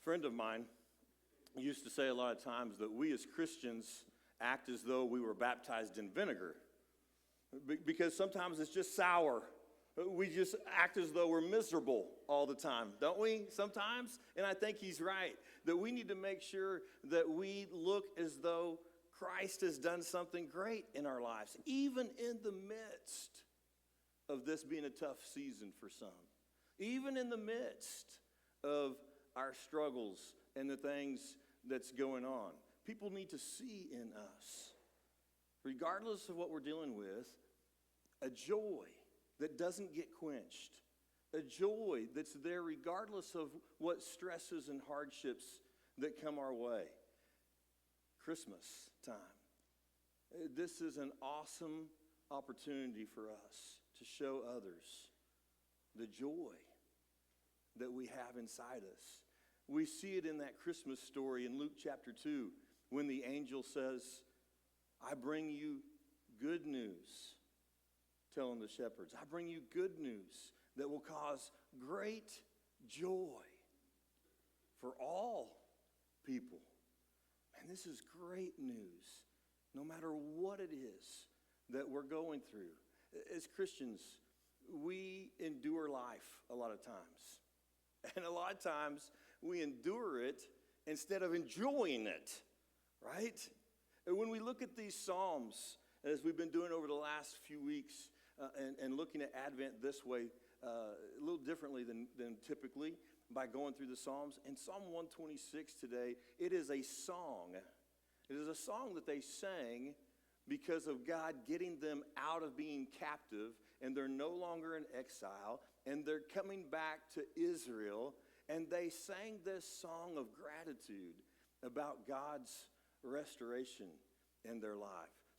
friend of mine used to say a lot of times that we as Christians act as though we were baptized in vinegar because sometimes it's just sour. We just act as though we're miserable all the time, don't we, sometimes? And I think he's right, that we need to make sure that we look as though Christ has done something great in our lives, even in the midst of this being a tough season for some. Even in the midst of our struggles and the things that's going on. People need to see in us, regardless of what we're dealing with, a joy that doesn't get quenched. A joy that's there regardless of what stresses and hardships that come our way. Christmas time. This is an awesome opportunity for us to show others the joy that we have inside us. We see it in that Christmas story in Luke chapter 2 when the angel says, I bring you good news, telling the shepherds. I bring you good news that will cause great joy for all people. And this is great news, no matter what it is that we're going through. As Christians, we endure life a lot of times. And a lot of times, we endure it instead of enjoying it, right? And when we look at these Psalms, as we've been doing over the last few weeks, and looking at Advent this way, a little differently than typically, by going through the Psalms. In Psalm 126 today, it is a song. It is a song that they sang because of God getting them out of being captive, and they're no longer in exile, and they're coming back to Israel, and they sang this song of gratitude about God's restoration in their life.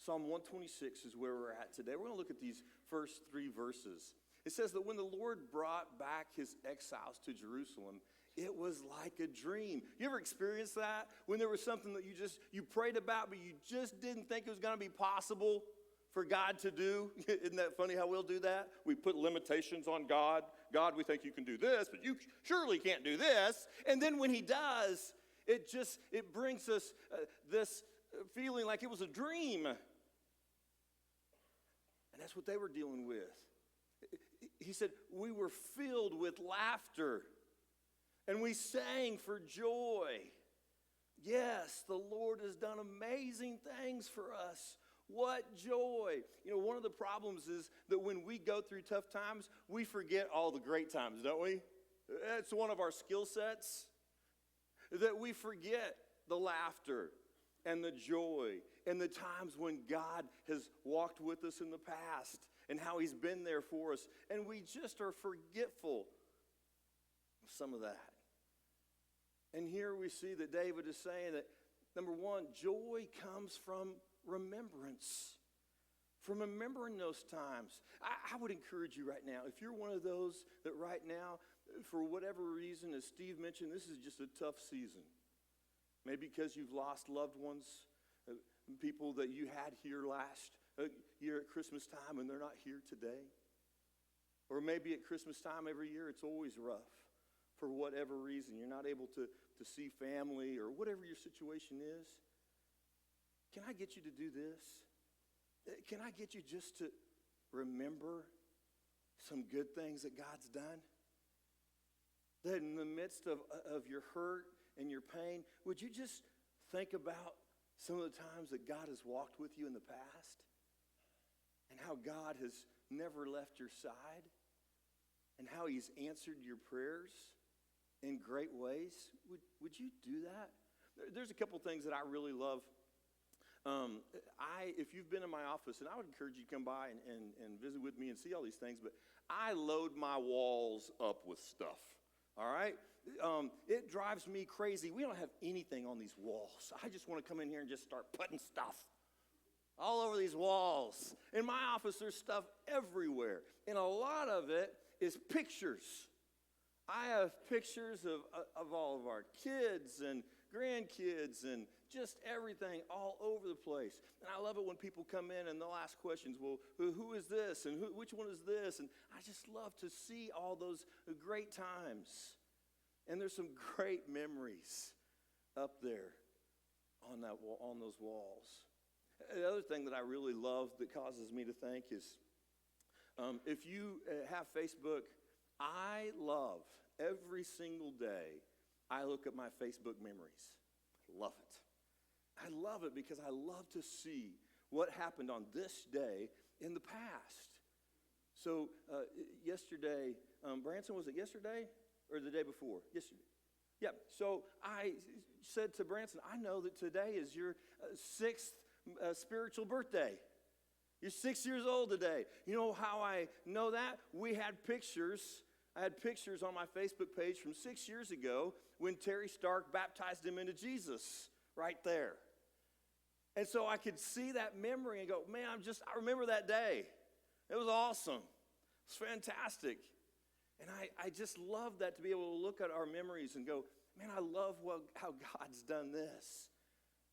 Psalm 126 is where we're at today. We're going to look at these first three verses. It says that when the Lord brought back his exiles to Jerusalem, it was like a dream. You ever experienced that? When there was something that you prayed about, but you just didn't think it was going to be possible for God to do? Isn't that funny how we'll do that? We put limitations on God. God, we think you can do this, but you surely can't do this. And then when he does, it brings us this feeling like it was a dream. And that's what they were dealing with. He said, we were filled with laughter, and we sang for joy. Yes, the Lord has done amazing things for us. What joy. You know, one of the problems is that when we go through tough times, we forget all the great times, don't we? It's one of our skill sets, that we forget the laughter and the joy and the times when God has walked with us in the past and how he's been there for us. And we just are forgetful of some of that. And here we see that David is saying that, number one, joy comes from remembrance. From remembering those times. I would encourage you right now, if you're one of those that right now, for whatever reason, as Steve mentioned, this is just a tough season. Maybe because you've lost loved ones, people that you had here last year at Christmas time and they're not here today. Or maybe at Christmas time every year it's always rough for whatever reason. You're not able to see family or whatever your situation is. Can I get you to do this? Can I get you just to remember some good things that God's done? That in the midst of your hurt and your pain, would you just think about some of the times that God has walked with you in the past? And how God has never left your side? And how he's answered your prayers in great ways? Would you do that? There's a couple things that I really love. If you've been in my office, and I would encourage you to come by and visit with me and see all these things, but I load my walls up with stuff, all right? It drives me crazy. We don't have anything on these walls. I just want to come in here and just start putting stuff all over these walls. In my office, there's stuff everywhere, and a lot of it is pictures. I have pictures of all of our kids and grandkids and just everything all over the place. And I love it when people come in and they'll ask questions. Well, who is this? And which one is this? And I just love to see all those great times. And there's some great memories up there on that wall, on those walls. The other thing that I really love that causes me to think is if you have Facebook, I love every single day I look at my Facebook memories. Love it. I love it because I love to see what happened on this day in the past. So yesterday, Branson, was it yesterday or the day before? Yesterday. Yeah, so I said to Branson, I know that today is your sixth spiritual birthday. You're 6 years old today. You know how I know that? We had pictures. I had pictures on my Facebook page from 6 years ago when Terry Stark baptized him into Jesus right there. And so I could see that memory and go, man, I remember that day. It was awesome. It was fantastic. And I just love that, to be able to look at our memories and go, man, I love how God's done this.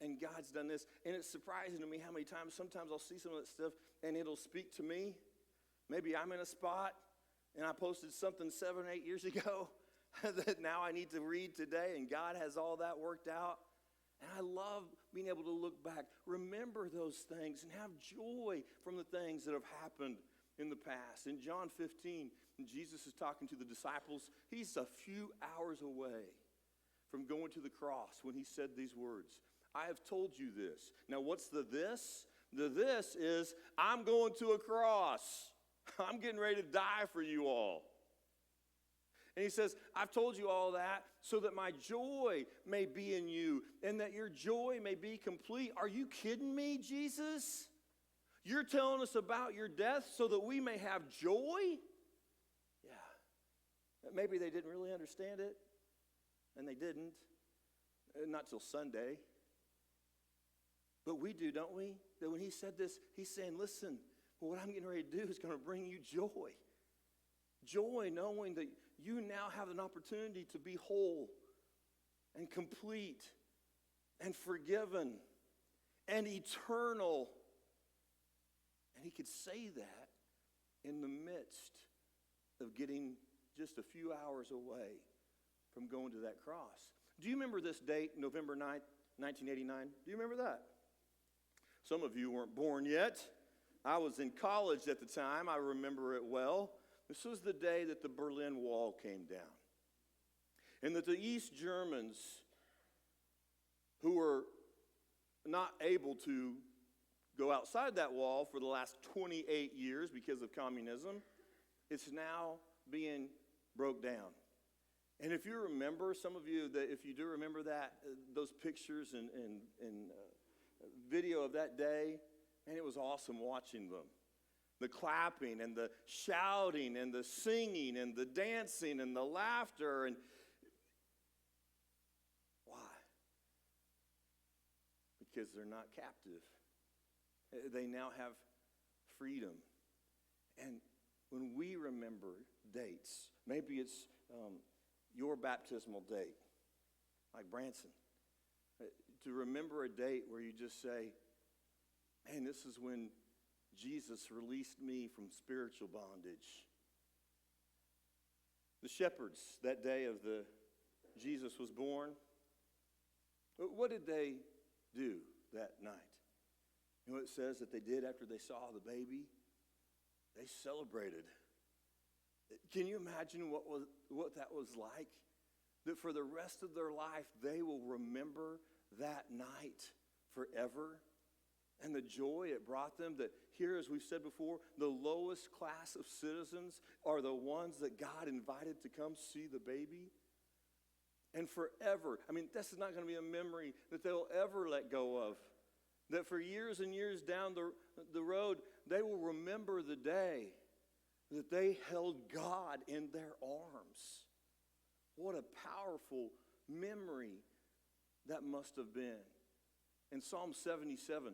And God's done this. And it's surprising to me how many times, sometimes I'll see some of that stuff and it'll speak to me. Maybe I'm in a spot and I posted something 7 or 8 years ago that now I need to read today, and God has all that worked out. And I love being able to look back, remember those things, and have joy from the things that have happened in the past. In John 15, Jesus is talking to the disciples. He's a few hours away from going to the cross when he said these words. I have told you this. Now, what's the this? The this is, I'm going to a cross. I'm getting ready to die for you all. And he says, I've told you all that so that my joy may be in you and that your joy may be complete. Are you kidding me, Jesus? You're telling us about your death so that we may have joy? Yeah. Maybe they didn't really understand it, and they didn't. Not till Sunday. But we do, don't we? That when he said this, he's saying, listen, what I'm getting ready to do is going to bring you joy. Joy knowing that you now have an opportunity to be whole and complete and forgiven and eternal. And he could say that in the midst of getting just a few hours away from going to that cross. Do you remember this date, November 9th, 1989? Do you remember that? Some of you weren't born yet. I was in college at the time. I remember it well. This was the day that the Berlin Wall came down. And that the East Germans, who were not able to go outside that wall for the last 28 years because of communism, it's now being broke down. And if you remember, some of you, that if you do remember that, those pictures and video of that day, and it was awesome watching them. The clapping and the shouting and the singing and the dancing and the laughter. And why? Because they're not captive. They now have freedom. And when we remember dates, maybe it's your baptismal date, like Branson, to remember a date where you just say, man, this is when Jesus released me from spiritual bondage. The shepherds, that day of Jesus was born, what did they do that night? You know what it says that they did after they saw the baby? They celebrated. Can you imagine what that was like? That for the rest of their life, they will remember that night forever. And the joy it brought them, that here, as we've said before, the lowest class of citizens are the ones that God invited to come see the baby. And forever, I mean, this is not going to be a memory that they'll ever let go of. That for years and years down the road, they will remember the day that they held God in their arms. What a powerful memory that must have been. In Psalm 77,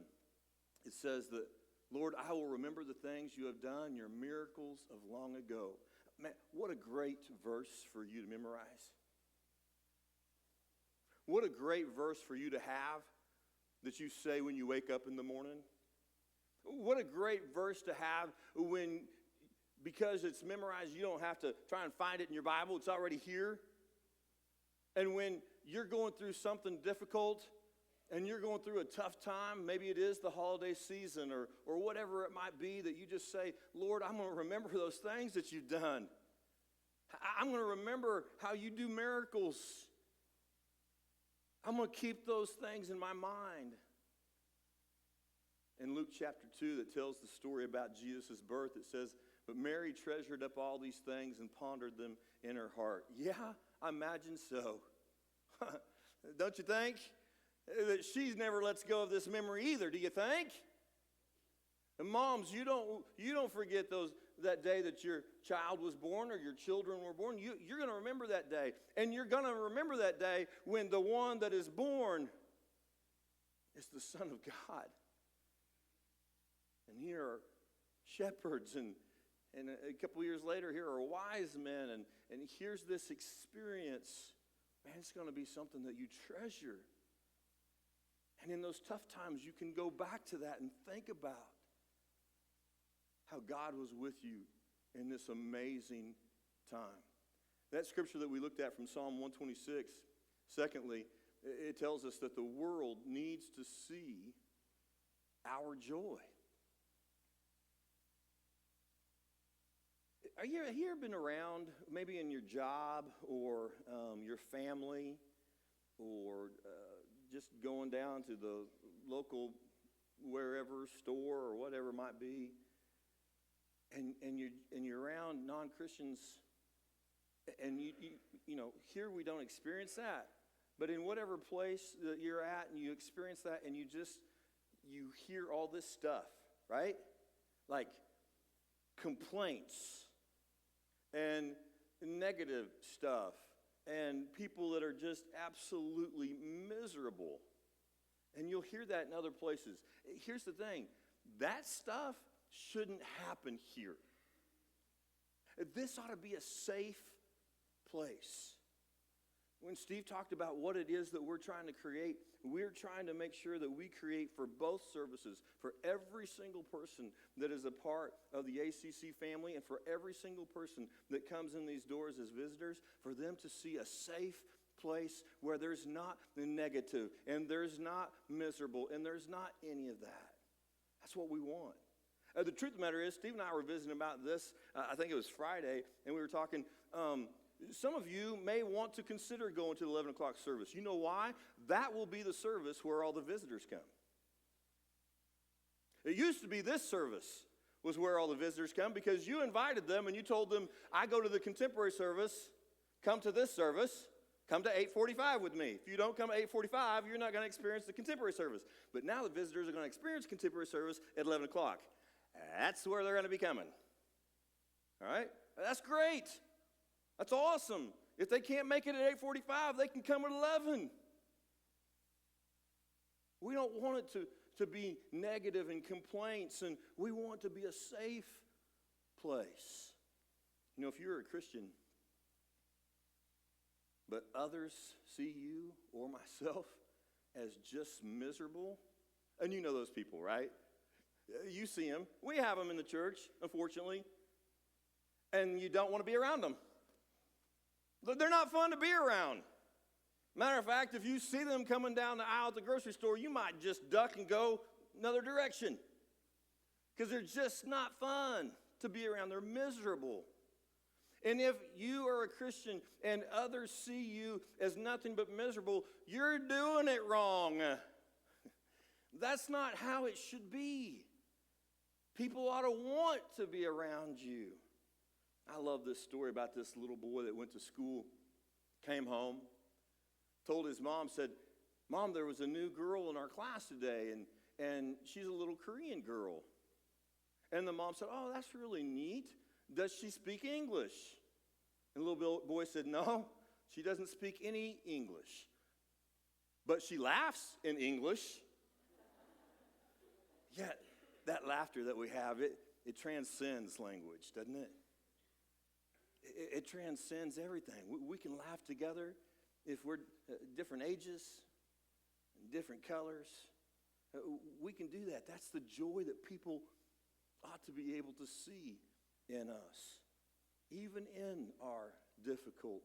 it says that, Lord, I will remember the things you have done, your miracles of long ago. Man, what a great verse for you to memorize. What a great verse for you to have that you say when you wake up in the morning. What a great verse to have when, because it's memorized, you don't have to try and find it in your Bible. It's already here. And when you're going through something difficult and you're going through a tough time, maybe it is the holiday season or whatever it might be, that you just say, Lord, I'm going to remember those things that you've done. I'm going to remember how you do miracles. I'm going to keep those things in my mind. In Luke chapter 2, that tells the story about Jesus' birth, it says, but Mary treasured up all these things and pondered them in her heart. Yeah, I imagine so. Don't you think? That she's never lets go of this memory either, do you think? And moms, you don't forget that day that your child was born or your children were born. You're going to remember that day. And you're going to remember that day when the one that is born is the Son of God. And here are shepherds, and a couple years later, here are wise men, and here's this experience. Man, it's going to be something that you treasure. And in those tough times, you can go back to that and think about how God was with you in this amazing time. That scripture that we looked at from Psalm 126, secondly, it tells us that the world needs to see our joy. Have you ever been around, maybe in your job or your family, or just going down to the local wherever store or whatever it might be, and you're around non-Christians, and you know, here we don't experience that, but in whatever place that you're at and you experience that, and you hear all this stuff, right? Like complaints and negative stuff, and people that are just absolutely miserable. And you'll hear that in other places. Here's the thing. That stuff shouldn't happen here. This ought to be a safe place. When Steve talked about what it is that we're trying to create, we're trying to make sure that we create for both services, for every single person that is a part of the ACC family, and for every single person that comes in these doors as visitors, for them to see a safe place where there's not the negative, and there's not miserable, and there's not any of that. That's what we want. The truth of the matter is, Steve and I were visiting about this, I think it was Friday, and we were talking, some of you may want to consider going to the 11 o'clock service. You know why? That will be the service where all the visitors come. It used to be this service was where all the visitors come, because you invited them and you told them, I go to the contemporary service, come to this service, come to 8:45 with me. If you don't come at 8:45, you're not going to experience the contemporary service. But now the visitors are going to experience contemporary service at 11 o'clock. That's where they're going to be coming. All right? That's great. That's awesome. If they can't make it at 8:45, they can come at 11. We don't want it to be negative and complaints, and we want it to be a safe place. You know, if you're a Christian, but others see you or myself as just miserable, and you know those people, right? You see them. We have them in the church, unfortunately, and you don't want to be around them. They're not fun to be around. Matter of fact, if you see them coming down the aisle at the grocery store, you might just duck and go another direction, because they're just not fun to be around. They're miserable. And if you are a Christian and others see you as nothing but miserable, you're doing it wrong. That's not how it should be. People ought to want to be around you. I love this story about this little boy that went to school, came home, told his mom, said, Mom, there was a new girl in our class today, and she's a little Korean girl. And the mom said, oh, that's really neat. Does she speak English? And the little boy said, no, she doesn't speak any English. But she laughs in English. Yet that laughter that we have, it transcends language, doesn't it? It transcends everything. We can laugh together if we're different ages and different colors. We can do that. That's the joy that people ought to be able to see in us, even in our difficult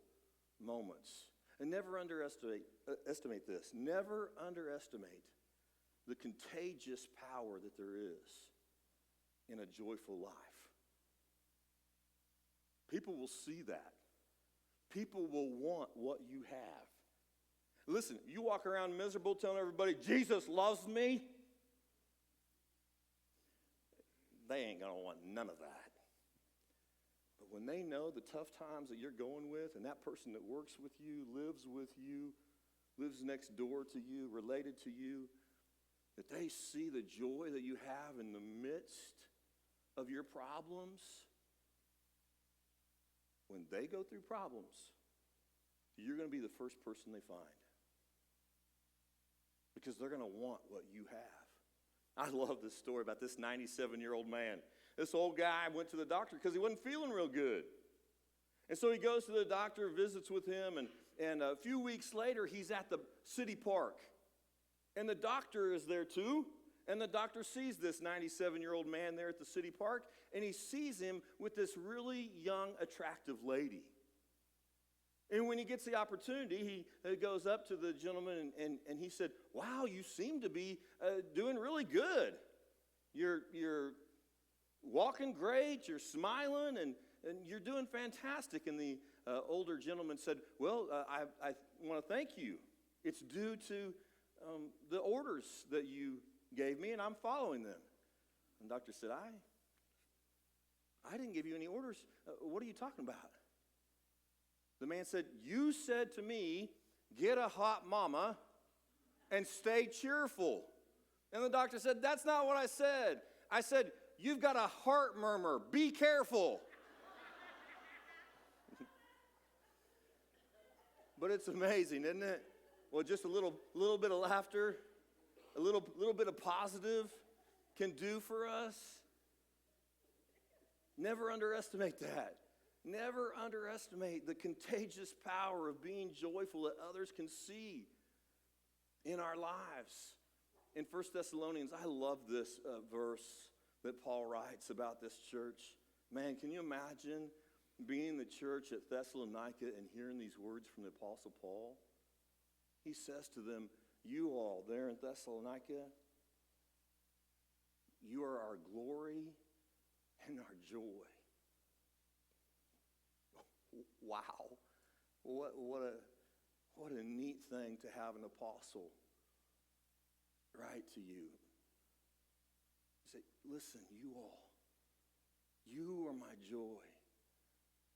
moments. And never estimate this. Never underestimate the contagious power that there is in a joyful life. People will see that. People will want what you have. Listen, you walk around miserable telling everybody, Jesus loves me. They ain't going to want none of that. But when they know the tough times that you're going with, and that person that works with you, lives next door to you, related to you, that they see the joy that you have in the midst of your problems, when they go through problems, you're going to be the first person they find. Because they're going to want what you have. I love this story about this 97-year-old man. This old guy went to the doctor because he wasn't feeling real good. And so he goes to the doctor, visits with him, and a few weeks later, he's at the city park. And the doctor is there too. And the doctor sees this 97-year-old man there at the city park, and he sees him with this really young, attractive lady. And when he gets the opportunity, he goes up to the gentleman and he said, wow, you seem to be doing really good. You're walking great, you're smiling, and you're doing fantastic. And the older gentleman said, well, I want to thank you. It's due to the orders that you gave me, and I'm following them. And the doctor said, I didn't give you any orders. What are you talking about? The man said, you said to me, get a hot mama and stay cheerful. And the doctor said, that's not what I said. I said, you've got a heart murmur. Be careful. But it's amazing, isn't it? Well, just a little bit of laughter, a little bit of positive can do for us. Never underestimate that. Never underestimate the contagious power of being joyful that others can see in our lives. In 1 Thessalonians, I love this verse that Paul writes about this church. Man, can you imagine being in the church at Thessalonica and hearing these words from the Apostle Paul? He says to them, you all there in Thessalonica, you are our glory and our joy. Wow. What a neat thing to have an apostle write to you. Say, listen, you all, you are my joy.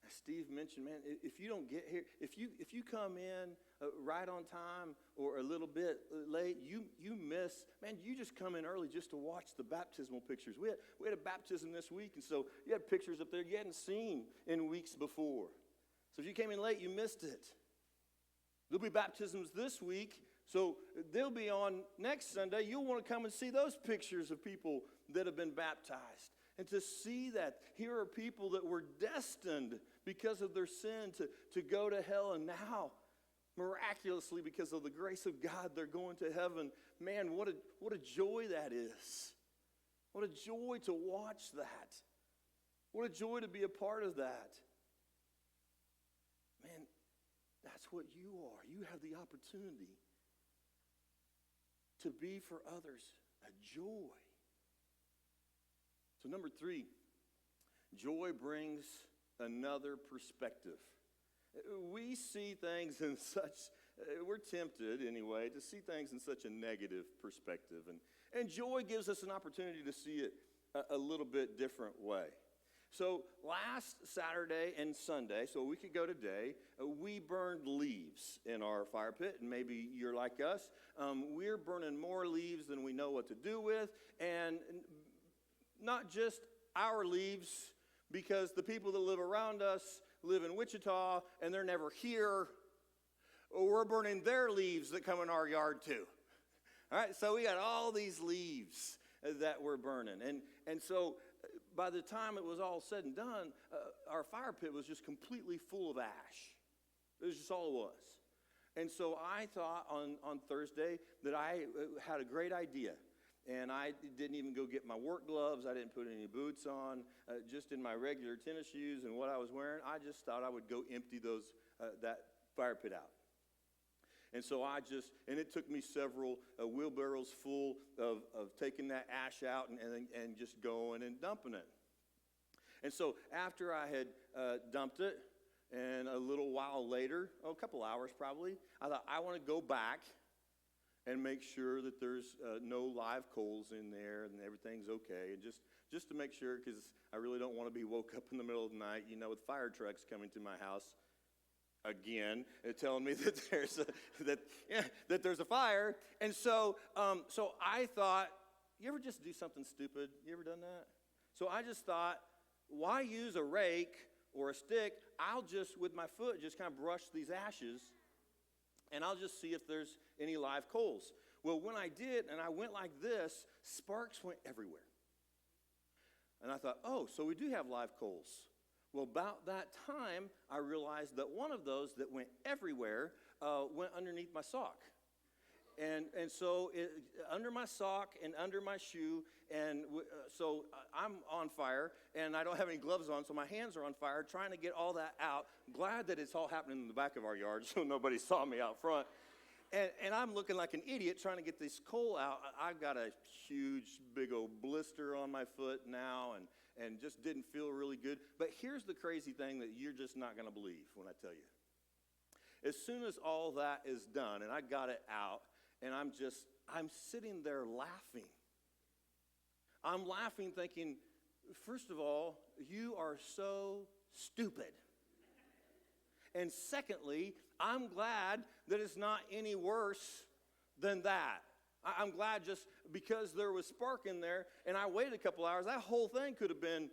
As Steve mentioned, man, if you don't get here, if you come in right on time or a little bit late, you miss, man, you just come in early just to watch the baptismal pictures. We had a baptism this week, and so you had pictures up there you hadn't seen in weeks before. So if you came in late, you missed it. There'll be baptisms this week, so they'll be on next Sunday. You'll want to come and see those pictures of people that have been baptized. And to see that here are people that were destined because of their sin to go to hell, and now, miraculously, because of the grace of God, they're going to heaven. Man, what a joy that is. What a joy to watch that. What a joy to be a part of that. Man, that's what you are. You have the opportunity to be for others a joy. So number 3, joy brings another perspective. We see things in we're tempted anyway, to see things in such a negative perspective. And joy gives us an opportunity to see it a little bit different way. So last Saturday and Sunday, so a week ago today, we burned leaves in our fire pit, and maybe you're like us. We're burning more leaves than we know what to do with, and not just our leaves, because the people that live around us live in Wichita, and they're never here. We're burning their leaves that come in our yard too. All right, so we got all these leaves that we're burning. And so by the time it was all said and done, our fire pit was just completely full of ash. It was just all it was. And so I thought on Thursday that I had a great idea. And I didn't even go get my work gloves. I didn't put any boots on, just in my regular tennis shoes and what I was wearing. I just thought I would go empty that fire pit out. And so and it took me several wheelbarrows full of taking that ash out and just going and dumping it. And so after I had dumped it, and a little while later, a couple hours probably, I thought, I want to go back and make sure that there's no live coals in there and everything's okay. And just to make sure, because I really don't want to be woke up in the middle of the night, with fire trucks coming to my house again, telling me that there's a fire. And so I thought, you ever just do something stupid? You ever done that? So I just thought, why use a rake or a stick? I'll just, with my foot, just kind of brush these ashes, and I'll just see if there's any live coals. Well, when I did, and I went like this, sparks went everywhere. And I thought, oh, so we do have live coals. Well, about that time, I realized that one of those that went everywhere went underneath my sock. And so under my sock and under my shoe, and so I'm on fire, and I don't have any gloves on, so my hands are on fire, trying to get all that out. Glad that it's all happening in the back of our yard, so nobody saw me out front. And I'm looking like an idiot trying to get this coal out. I've got a huge, big old blister on my foot now, and just didn't feel really good. But here's the crazy thing that you're just not going to believe when I tell you. As soon as all that is done, and I got it out, and I'm sitting there laughing. I'm laughing thinking, first of all, you are so stupid. And secondly, I'm glad that it's not any worse than that. I'm glad just because there was spark in there, and I waited a couple hours, that whole thing could have been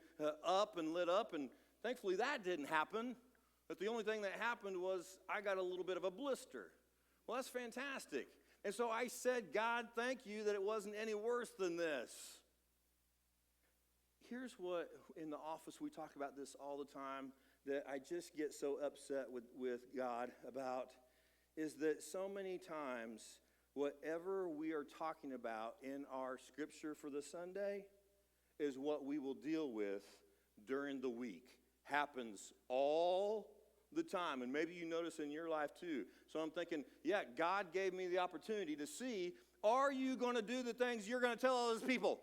up and lit up, and thankfully that didn't happen. But the only thing that happened was I got a little bit of a blister. Well, that's fantastic. And so I said, God, thank you that it wasn't any worse than this. Here's what, in the office, we talk about this all the time, that I just get so upset with God about, is that so many times, whatever we are talking about in our scripture for the Sunday is what we will deal with during the week. Happens all the time. And maybe you notice in your life too. So I'm thinking, yeah, God gave me the opportunity to see, are you going to do the things you're going to tell all those people?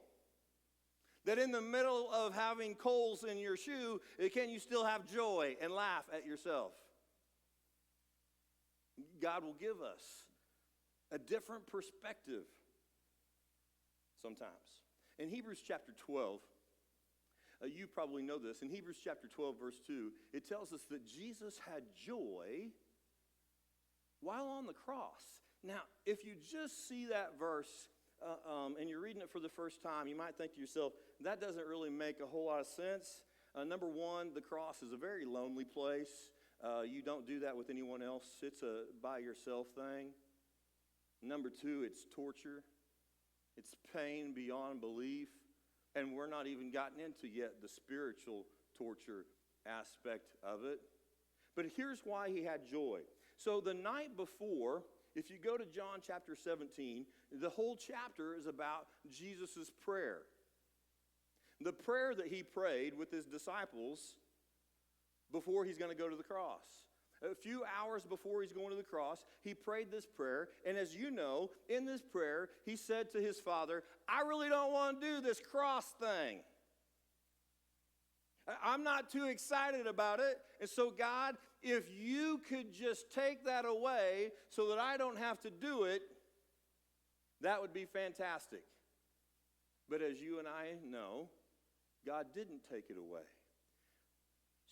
That in the middle of having coals in your shoe, can you still have joy and laugh at yourself? God will give us a different perspective sometimes. In Hebrews chapter 12, you probably know this. In Hebrews chapter 12, verse 2, it tells us that Jesus had joy while on the cross. Now, if you just see that verse and you're reading it for the first time, you might think to yourself, that doesn't really make a whole lot of sense. Number one, the cross is a very lonely place. You don't do that with anyone else. It's a by yourself thing. Number two, it's torture. It's pain beyond belief. And we're not even gotten into yet the spiritual torture aspect of it. But here's why he had joy. So the night before, if you go to John chapter 17, the whole chapter is about Jesus' prayer. The prayer that he prayed with his disciples before he's going to go to the cross. A few hours before he's going to the cross, he prayed this prayer. And as you know, in this prayer, he said to his Father, I really don't want to do this cross thing. I'm not too excited about it. And so, God, if you could just take that away so that I don't have to do it, that would be fantastic. But as you and I know, God didn't take it away.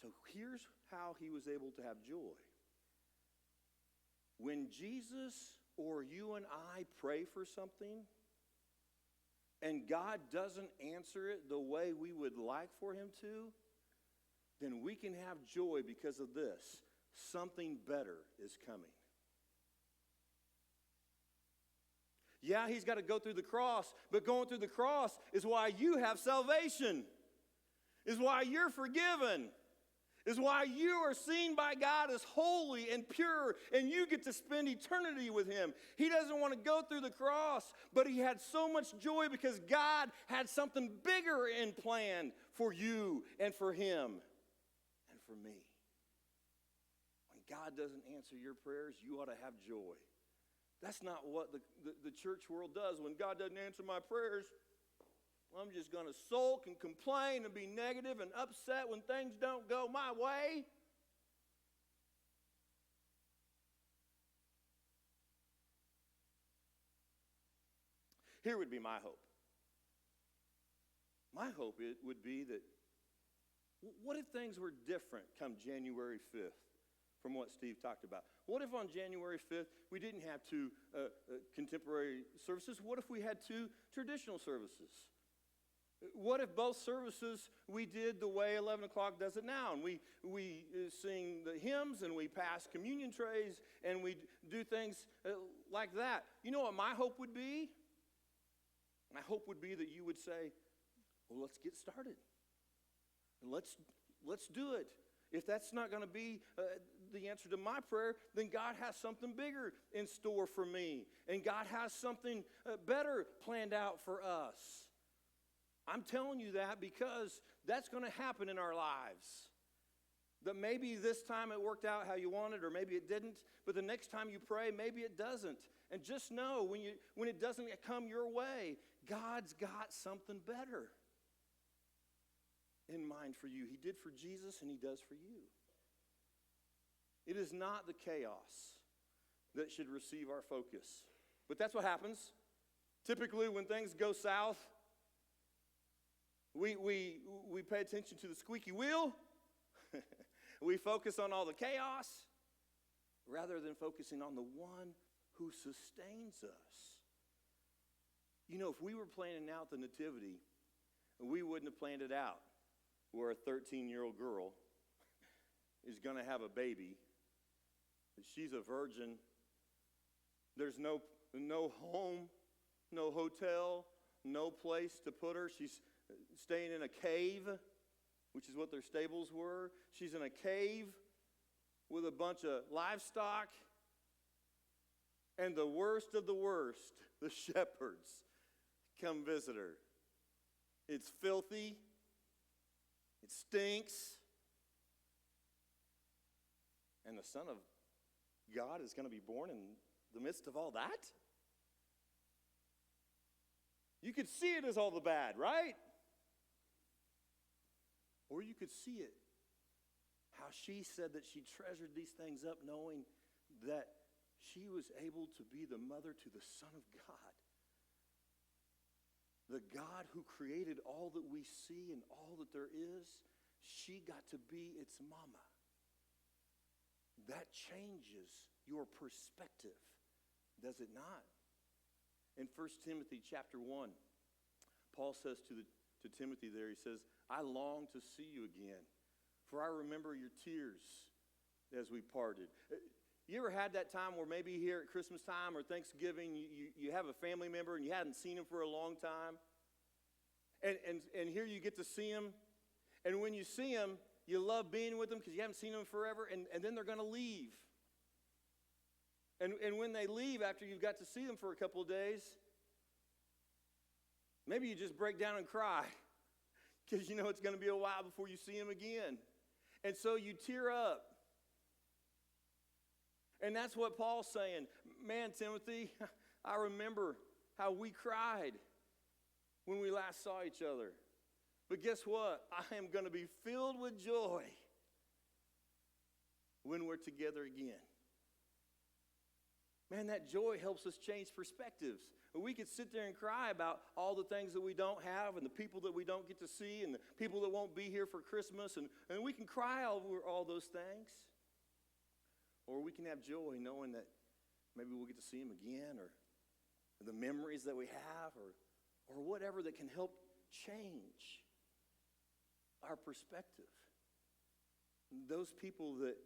So here's how he was able to have joy. When Jesus or you and I pray for something and God doesn't answer it the way we would like for him to, then we can have joy because of this. Something better is coming. Yeah, he's got to go through the cross, but going through the cross is why you have salvation, is why you're forgiven, is why you are seen by God as holy and pure, and you get to spend eternity with him. He doesn't want to go through the cross, but he had so much joy because God had something bigger in plan for you and for him and for me. When God doesn't answer your prayers, you ought to have joy That's not what the church world does. When God doesn't answer my prayers, I'm just going to sulk and complain and be negative and upset when things don't go my way. Here would be my hope. My hope would be that, what if things were different come January 5th from what Steve talked about? What if on January 5th we didn't have two contemporary services? What if we had two traditional services? What if both services we did the way 11 o'clock does it now? And we sing the hymns and we pass communion trays and we do things like that. You know what my hope would be? My hope would be that you would say, well, let's get started. And let's do it. If that's not going to be the answer to my prayer, then God has something bigger in store for me. And God has something better planned out for us. I'm telling you that because that's going to happen in our lives. That maybe this time it worked out how you wanted, or maybe it didn't. But the next time you pray, maybe it doesn't. And just know, when it doesn't come your way, God's got something better in mind for you. He did for Jesus, and he does for you. It is not the chaos that should receive our focus. But that's what happens. Typically, when things go south, we pay attention to the squeaky wheel. We focus on all the chaos rather than focusing on the one who sustains us. You know, if we were planning out the nativity, we wouldn't have planned it out where a 13-year-old girl is going to have a baby. She's a virgin. There's no home, no hotel, no place to put her. She's staying in a cave, which is what their stables were. She's in a cave with a bunch of livestock. And the worst of the worst, the shepherds, come visit her. It's filthy. It stinks. And the Son of God is going to be born in the midst of all that? You could see it as all the bad, right? Or you could see it, how she said that she treasured these things up, knowing that she was able to be the mother to the Son of God. The God who created all that we see and all that there is, she got to be its mama. That changes your perspective, does it not? In 1 Timothy chapter 1, Paul says to Timothy there, he says, I long to see you again, for I remember your tears as we parted. You ever had that time where maybe here at Christmas time or Thanksgiving, you have a family member and you hadn't seen him for a long time? And here you get to see him. And when you see him, you love being with them because you haven't seen them forever. And then they're going to leave. And when they leave after you've got to see them for a couple of days, maybe you just break down and cry because you know it's going to be a while before you see them again. And so you tear up. And that's what Paul's saying. Man, Timothy, I remember how we cried when we last saw each other. But guess what? I am going to be filled with joy when we're together again. Man, that joy helps us change perspectives. We could sit there and cry about all the things that we don't have and the people that we don't get to see and the people that won't be here for Christmas. And we can cry over all those things. Or we can have joy knowing that maybe we'll get to see him again, or the memories that we have, or whatever that can help change our perspective. Those people that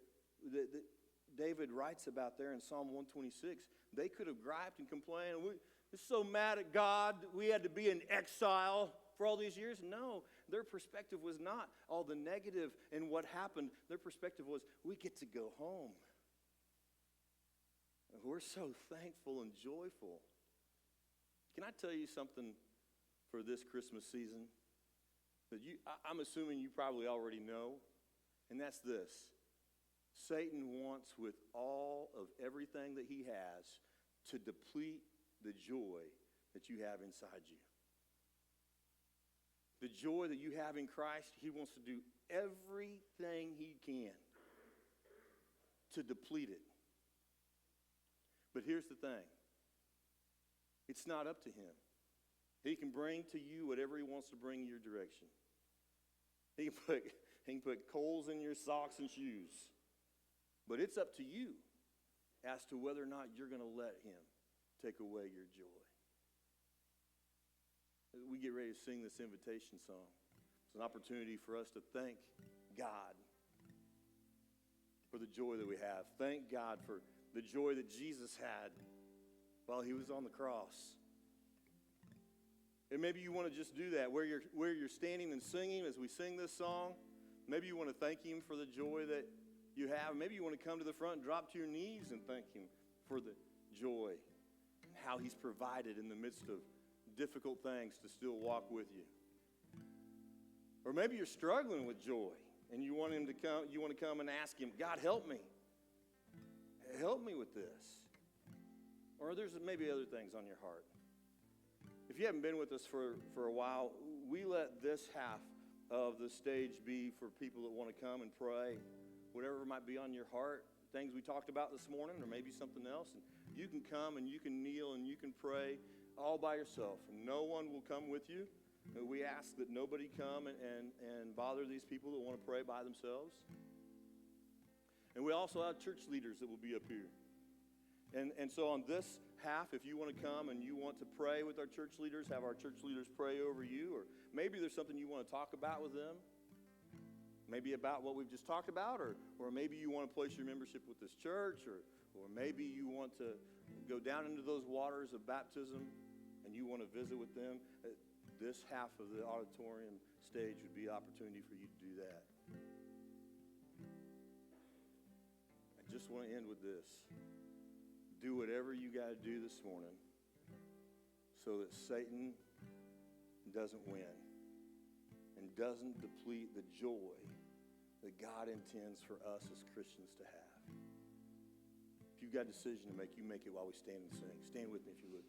David writes about there in Psalm 126, they could have griped and complained. We're so mad at God that we had to be in exile for all these years. No, their perspective was not all the negative in what happened. Their perspective was, we get to go home. We're so thankful and joyful. Can I tell you something for this Christmas season that I'm assuming you probably already know? And that's this. Satan wants with all of everything that he has to deplete the joy that you have inside you. The joy that you have in Christ, he wants to do everything he can to deplete it. But here's the thing. It's not up to him. He can bring to you whatever he wants to bring your direction. He can put coals in your socks and shoes. But it's up to you as to whether or not you're going to let him take away your joy. As we get ready to sing this invitation song, it's an opportunity for us to thank God for the joy that we have. Thank God for the joy that Jesus had while he was on the cross. And maybe you want to just do that where you're standing and singing as we sing this song. Maybe you want to thank him for the joy that you have. Maybe you want to come to the front and drop to your knees and thank him for the joy and how he's provided in the midst of difficult things to still walk with you. Or maybe you're struggling with joy and you want him to come, you want to come and ask him, God, help me. Help me with this. Or there's maybe other things on your heart. If you haven't been with us for a while, we let this half of the stage be for people that want to come and pray, whatever might be on your heart, things we talked about this morning, or maybe something else. And you can come and you can kneel and you can pray all by yourself. And no one will come with you. And we ask that nobody come and bother these people that want to pray by themselves. And we also have church leaders that will be up here. And so on this half, if you want to come and you want to pray with our church leaders, have our church leaders pray over you, or maybe there's something you want to talk about with them, maybe about what we've just talked about, or maybe you want to place your membership with this church, or maybe you want to go down into those waters of baptism and you want to visit with them. This half of the auditorium stage would be an opportunity for you to do that. I just want to end with this. Do whatever you got to do this morning so that Satan doesn't win and doesn't deplete the joy that God intends for us as Christians to have. If you've got a decision to make, you make it while we stand and sing. Stand with me if you would.